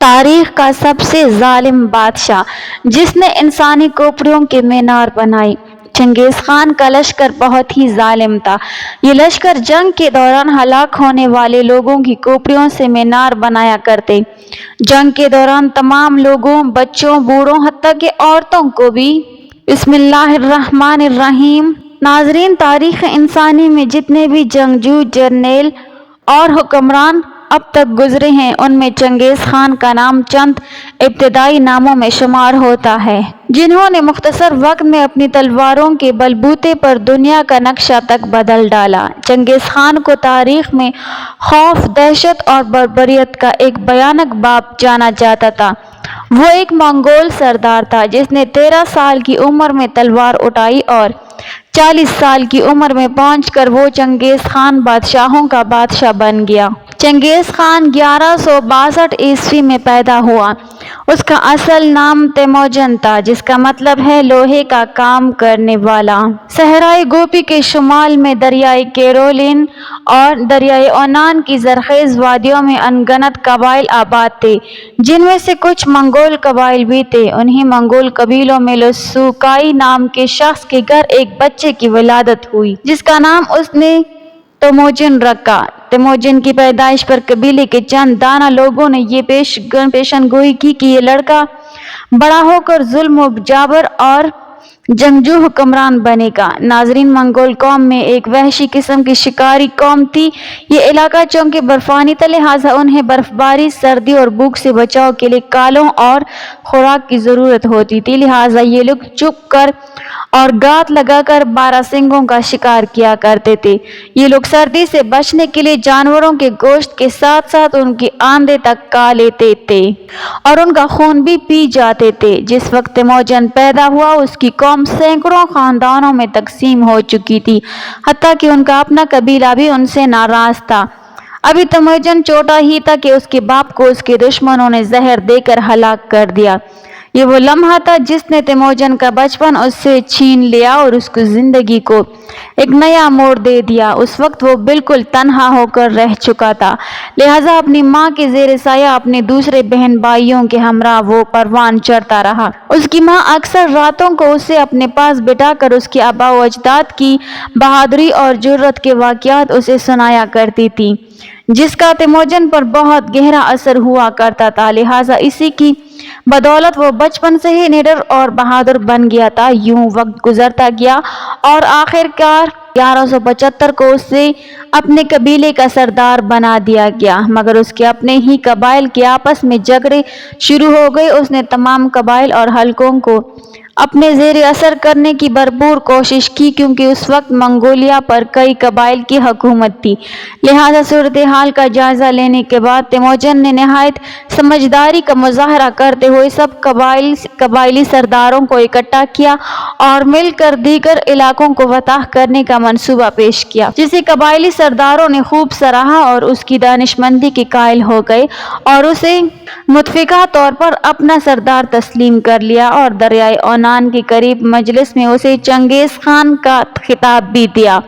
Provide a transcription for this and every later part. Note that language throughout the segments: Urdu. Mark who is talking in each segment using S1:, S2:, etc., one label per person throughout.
S1: تاریخ کا سب سے ظالم بادشاہ جس نے انسانی کھوپڑیوں کے مینار بنائے۔ چنگیز خان کا لشکر بہت ہی ظالم تھا۔ یہ لشکر جنگ کے دوران ہلاک ہونے والے لوگوں کی کھوپڑیوں سے مینار بنایا کرتے۔ جنگ کے دوران تمام لوگوں، بچوں، بوڑھوں، حتیٰ کہ عورتوں کو بھی۔ بسم اللہ الرحمن الرحیم۔ ناظرین، تاریخ انسانی میں جتنے بھی جنگجو، جرنیل اور حکمران اب تک گزرے ہیں، ان میں چنگیز خان کا نام چند ابتدائی ناموں میں شمار ہوتا ہے، جنہوں نے مختصر وقت میں اپنی تلواروں کے بلبوتے پر دنیا کا نقشہ تک بدل ڈالا۔ چنگیز خان کو تاریخ میں خوف، دہشت اور بربریت کا ایک بھیانک باپ جانا جاتا تھا۔ وہ ایک منگول سردار تھا جس نے 13 سال کی عمر میں تلوار اٹھائی اور 40 سال کی عمر میں پہنچ کر وہ چنگیز خان بادشاہوں کا بادشاہ بن گیا۔ چنگیز خان 1162 عیسوی میں پیدا ہوا۔ اس کا اصل نام تیموجن تھا، جس کا مطلب ہے لوہے کا کام کرنے والا۔ صحرائے گوبی کے شمال میں دریائے کیرولین اور دریائے اونان کی زرخیز وادیوں میں ان گنت قبائل آباد تھے، جن میں سے کچھ منگول قبائل بھی تھے۔ انہی منگول قبیلوں میں لوسوکائی نام کے شخص کے گھر ایک بچے کی ولادت ہوئی، جس کا نام اس نے تیموجن رکھا۔ تیموجن کی پیدائش پر قبیلے کے چند دانا لوگوں نے یہ پیشن گوئی کی کہ یہ لڑکا بڑا ہو کر ظلم و جابر اور جنگجو حکمران بنے گا۔ ناظرین، منگول قوم میں ایک وحشی قسم کی شکاری قوم تھی۔ یہ علاقہ چونکہ برفانی تھا، لہٰذا انہیں برف باری، سردی اور بھوک سے بچاؤ کے لیے کالوں اور خوراک کی ضرورت ہوتی تھی، لہٰذا یہ لوگ چھپ کر اور گھات لگا کر باراسنگوں کا شکار کیا کرتے تھے۔ یہ لوگ سردی سے بچنے کے لیے جانوروں کے گوشت کے ساتھ ساتھ ان کی آندیں تک کھا لیتے تھے اور ان کا خون بھی پی جاتے تھے۔ جس وقت تیموجن پیدا ہوا، اس کی قوم سینکڑوں خاندانوں میں تقسیم ہو چکی تھی، حتیٰ کہ ان کا اپنا قبیلہ بھی ان سے ناراض تھا۔ ابھی تیموجن چھوٹا ہی تھا کہ اس کے باپ کو اس کے دشمنوں نے زہر دے کر ہلاک کر دیا۔ یہ وہ لمحہ تھا جس نے تیموجن کا بچپن اس سے چھین لیا اور اس کی زندگی کو ایک نیا موڑ دے دیا۔ اس وقت وہ بالکل تنہا ہو کر رہ چکا تھا، لہٰذا اپنی ماں کے زیر سایہ اپنے دوسرے بہن بھائیوں کے ہمراہ وہ پروان چڑھتا رہا۔ اس کی ماں اکثر راتوں کو اسے اپنے پاس بٹھا کر اس کے آباء و اجداد کی بہادری اور جرأت کے واقعات اسے سنایا کرتی تھی، جس کا تیموجن پر بہت گہرا اثر ہوا کرتا تھا۔ لہٰذا اسی کی بدولت وہ بچپن سے ہی نڈر اور بہادر بن گیا تھا۔ یوں وقت گزرتا گیا اور آخر کار 1175 کو اسے اپنے قبیلے کا سردار بنا دیا گیا، مگر اس کے اپنے ہی قبائل کے آپس میں جھگڑے شروع ہو گئے۔ اس نے تمام قبائل اور حلقوں کو اپنے زیر اثر کرنے کی بھرپور کوشش کی، کیونکہ اس وقت منگولیا پر کئی قبائل کی حکومت تھی۔ لہٰذا صورتحال کا جائزہ لینے کے بعد تیموجن نے نہایت سمجھداری کا مظاہرہ کرتے ہوئے سب قبائلی سرداروں کو اکٹھا کیا اور مل کر دیگر علاقوں کو فتح کرنے کا منصوبہ پیش کیا، جسے قبائلی سرداروں نے خوب سراہا اور اس کی دانشمندی کے قائل ہو گئے اور اسے متفقہ طور پر اپنا سردار تسلیم کر لیا اور دریائے اونان کے قریب مجلس میں اسے چنگیز خان کا خطاب بھی دیا۔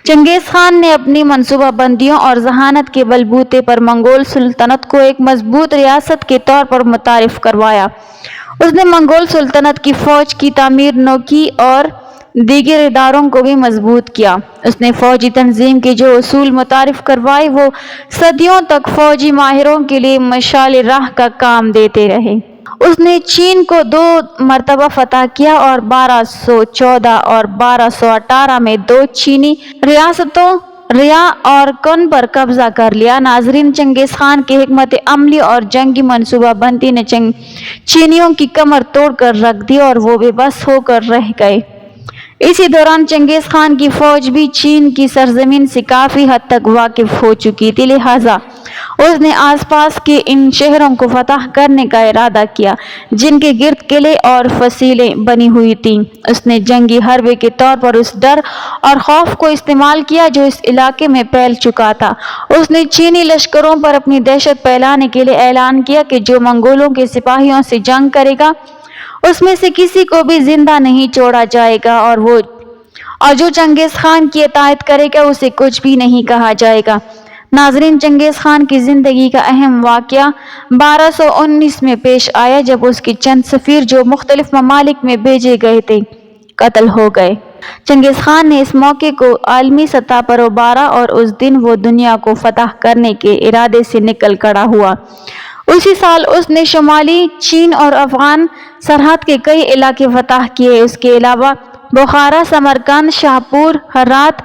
S1: چنگیز خان نے اپنی منصوبہ بندیوں اور ذہانت کے بلبوتے پر منگول سلطنت کو ایک مضبوط ریاست کے طور پر متعارف کروایا۔ اس نے منگول سلطنت کی فوج کی تعمیر نو کی اور دیگر اداروں کو بھی مضبوط کیا۔ اس نے فوجی تنظیم کے جو اصول متعارف کروائے، وہ صدیوں تک فوجی ماہروں کے لیے مشعل راہ کا کام دیتے رہے۔ اس نے چین کو 2 مرتبہ فتح کیا اور 1214 اور 1218 میں 2 چینی ریاستوں ریا اور کن پر قبضہ کر لیا۔ ناظرین، چنگیز خان کی حکمت عملی اور جنگی منصوبہ بندی نے چینیوں کی کمر توڑ کر رکھ دی اور وہ بے بس ہو کر رہ گئے۔ اسی دوران چنگیز خان کی فوج بھی چین کی سرزمین سے کافی حد تک واقف ہو چکی تھی، لہٰذا اس نے آس پاس کے ان شہروں کو فتح کرنے کا ارادہ کیا جن کے گرد قلعے اور فصیلیں بنی ہوئی تھیں۔ اس نے جنگی حربے کے طور پر اس ڈر اور خوف کو استعمال کیا جو اس علاقے میں پھیل چکا تھا۔ اس نے چینی لشکروں پر اپنی دہشت پھیلانے کے لیے اعلان کیا کہ جو منگولوں کے سپاہیوں سے جنگ کرے گا اس میں سے کسی کو بھی زندہ نہیں چھوڑا جائے گا، اور جو چنگیز خان کی اطاعت کرے گا اسے کچھ بھی نہیں کہا جائے گا۔ ناظرین، چنگیز خان کی زندگی کا اہم واقعہ 1219 میں پیش آیا جب اس کے چند سفیر جو مختلف ممالک میں بھیجے گئے تھے قتل ہو گئے۔ چنگیز خان نے اس موقع کو عالمی سطح پر ابھارا اور اس دن وہ دنیا کو فتح کرنے کے ارادے سے نکل کھڑا ہوا۔ اسی سال اس نے شمالی چین اور افغان سرحد کے کئی علاقے فتح کیے۔ اس کے علاوہ بخارا، سمرقند، شاہپور، ہرات،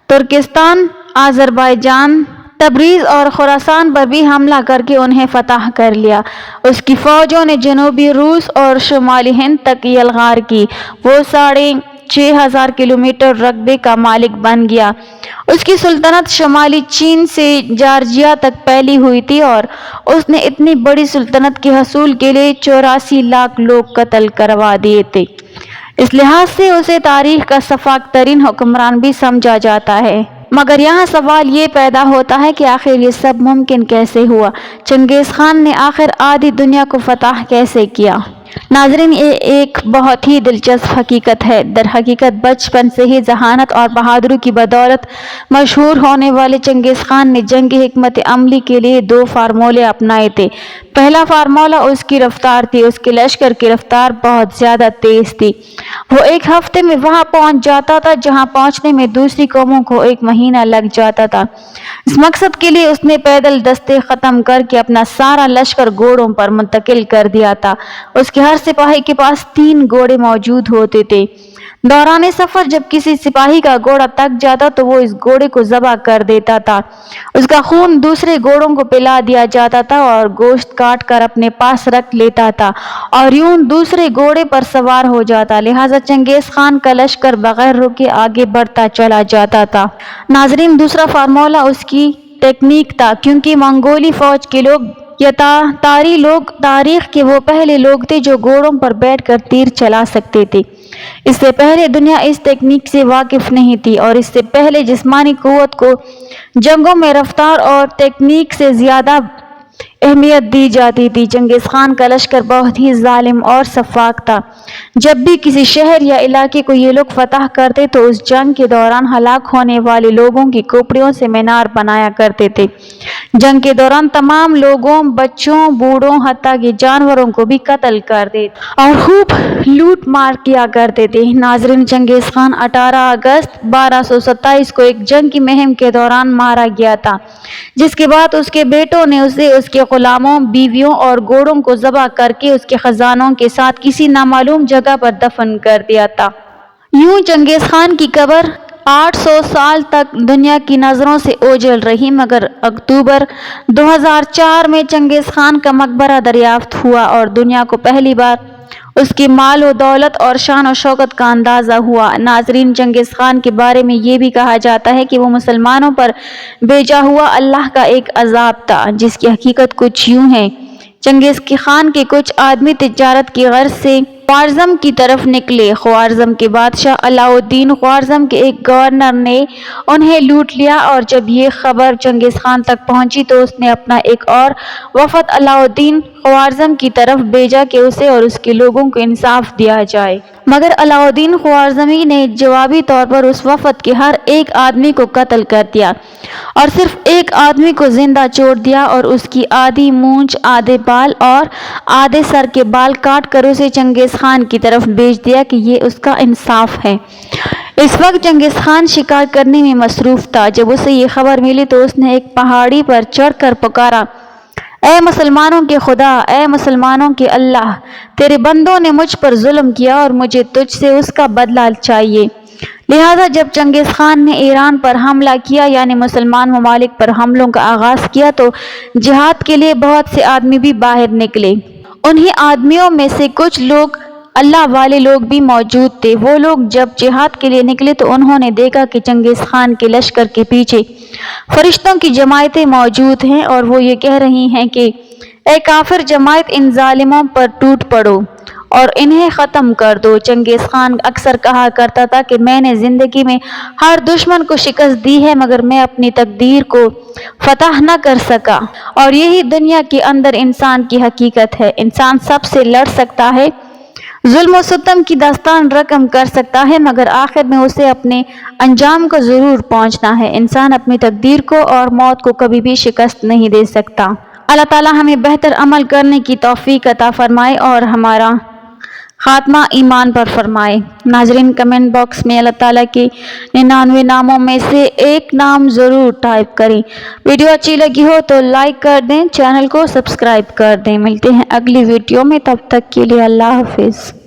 S1: ترکستان، آذربائیجان، تبریز اور خراسان پر بھی حملہ کر کے انہیں فتح کر لیا۔ اس کی فوجوں نے جنوبی روس اور شمالی ہند تک یلغار کی۔ وہ 6,500 کلومیٹر رقبے کا مالک بن گیا۔ اس کی سلطنت شمالی چین سے جارجیا تک پھیلی ہوئی تھی اور اس نے اتنی بڑی سلطنت کے حصول کے لیے 84 لاکھ لوگ قتل کروا دیے تھے۔ اس لحاظ سے اسے تاریخ کا شفاق ترین حکمران بھی سمجھا جاتا ہے۔ مگر یہاں سوال یہ پیدا ہوتا ہے کہ آخر یہ سب ممکن کیسے ہوا؟ چنگیز خان نے آخر آدھی دنیا کو فتح کیسے کیا؟ ناظرین، یہ ایک بہت ہی دلچسپ حقیقت ہے۔ در حقیقت بچپن سے ہی ذہانت اور بہادری کی بدولت مشہور ہونے والے چنگیز خان نے جنگی حکمت عملی کے لیے 2 فارمولے اپنائے تھے۔ پہلا فارمولہ اس کی رفتار تھی۔ اس کے لشکر کی رفتار بہت زیادہ تیز تھی۔ وہ ایک ہفتے میں وہاں پہنچ جاتا تھا جہاں پہنچنے میں دوسری قوموں کو 1 مہینہ لگ جاتا تھا۔ اس مقصد کے لیے اس نے پیدل دستے ختم کر کے اپنا سارا لشکر گھوڑوں پر منتقل کر دیا تھا۔ اس کے ہر سپاہی کے پاس 3 گھوڑے موجود ہوتے تھے۔ دوران سفر جب کسی سپاہی کا گھوڑا تھک جاتا تو وہ اس گھوڑے کو ذبح کر دیتا تھا۔ اس کا خون دوسرے گھوڑوں کو پلا دیا جاتا تھا اور گوشت کاٹ کر اپنے پاس رکھ لیتا تھا اور یوں دوسرے گھوڑے پر سوار ہو جاتا۔ لہٰذا چنگیز خان کا لشکر بغیر رکے آگے بڑھتا چلا جاتا تھا۔ ناظرین، دوسرا فارمولہ اس کی ٹیکنیک تھا، کیونکہ منگولی فوج کے لوگ یا تاتاری لوگ تاریخ کے وہ پہلے لوگ تھے جو گھوڑوں پر بیٹھ کر تیر چلا سکتے تھے۔ اس سے پہلے دنیا اس تکنیک سے واقف نہیں تھی اور اس سے پہلے جسمانی قوت کو جنگوں میں رفتار اور تکنیک سے زیادہ اہمیت دی جاتی تھی۔ چنگیز خان کا لشکر بہت ہی ظالم اور شفاق تھا۔ جب بھی کسی شہر یا علاقے کو یہ لوگ فتح کرتے تو اس جنگ کے دوران ہلاک ہونے والے لوگوں کی کھوپڑیوں سے مینار بنایا کرتے تھے۔ جنگ کے دوران تمام لوگوں، بچوں، بوڑھوں، حتیٰ کہ جانوروں کو بھی قتل کر دیتے اور خوب لوٹ مار کیا کرتے تھے۔ ناظرین، چنگیز خان 18 اگست 1227 کو ایک جنگ کی مہم کے دوران مارا گیا تھا، جس کے بعد اس کے بیٹوں نے اسے اس کے غلاموں، بیویوں اور گھوڑوں کو ذبح کر کے اس کے خزانوں کے ساتھ کسی نامعلوم جگہ پر دفن کر دیا تھا۔ یوں چنگیز خان کی قبر 800 سال تک دنیا کی نظروں سے اوجھل رہی، مگر اکتوبر 2004 میں چنگیز خان کا مقبرہ دریافت ہوا اور دنیا کو پہلی بار اس کی مال و دولت اور شان و شوکت کا اندازہ ہوا۔ ناظرین، چنگیز خان کے بارے میں یہ بھی کہا جاتا ہے کہ وہ مسلمانوں پر بھیجا ہوا اللہ کا ایک عذاب تھا، جس کی حقیقت کچھ یوں ہے۔ چنگیز خان کے کچھ آدمی تجارت کی غرض سے خوارزم کی طرف نکلے۔ خوارزم کے بادشاہ علاء الدین خوارزم کے ایک گورنر نے انہیں لوٹ لیا اور جب یہ خبر چنگیز خان تک پہنچی تو اس نے اپنا ایک اور وفد علاء الدین خوارزم کی طرف بھیجا کہ اسے اور اس کے لوگوں کو انصاف دیا جائے۔ مگر علاء الدین خوارزمی نے جوابی طور پر اس وفد کے ہر ایک آدمی کو قتل کر دیا اور صرف ایک آدمی کو زندہ چھوڑ دیا اور اس کی آدھی مونچھ، آدھے بال اور آدھے سر کے بال کاٹ کر اسے چنگیز خان کی طرف بھیج دیا کہ یہ اس کا انصاف ہے۔ اس وقت چنگیز خان شکار کرنے میں مصروف تھا۔ جب اسے یہ خبر ملی تو اس نے ایک پہاڑی پر چڑھ کر پکارا، اے مسلمانوں کے خدا، اے مسلمانوں کے اللہ، تیرے بندوں نے مجھ پر ظلم کیا اور مجھے تجھ سے اس کا بدلہ چاہیے۔ لہٰذا جب چنگیز خان نے ایران پر حملہ کیا، یعنی مسلمان ممالک پر حملوں کا آغاز کیا، تو جہاد کے لیے بہت سے آدمی بھی باہر نکلے۔ انہی آدمیوں میں سے کچھ لوگ اللہ والے لوگ بھی موجود تھے۔ وہ لوگ جب جہاد کے لیے نکلے تو انہوں نے دیکھا کہ چنگیز خان کے لشکر کے پیچھے فرشتوں کی جماعتیں موجود ہیں اور وہ یہ کہہ رہی ہیں کہ اے کافر جماعت، ان ظالموں پر ٹوٹ پڑو اور انہیں ختم کر دو۔ چنگیز خان اکثر کہا کرتا تھا کہ میں نے زندگی میں ہر دشمن کو شکست دی ہے مگر میں اپنی تقدیر کو فتح نہ کر سکا، اور یہی دنیا کے اندر انسان کی حقیقت ہے۔ انسان سب سے لڑ سکتا ہے ظلم و ستم کی داستان رقم کر سکتا ہے مگر آخر میں اسے اپنے انجام کو ضرور پہنچنا ہے۔ انسان اپنی تقدیر کو اور موت کو کبھی بھی شکست نہیں دے سکتا۔ اللہ تعالیٰ ہمیں بہتر عمل کرنے کی توفیق عطا فرمائے اور ہمارا خاتمہ ایمان پر فرمائے۔ ناظرین، کمنٹ باکس میں اللہ تعالیٰ کے 99 ناموں میں سے ایک نام ضرور ٹائپ کریں۔ ویڈیو اچھی لگی ہو تو لائک کر دیں، چینل کو سبسکرائب کر دیں۔ ملتے ہیں اگلی ویڈیو میں، تب تک کے لیے اللہ حافظ۔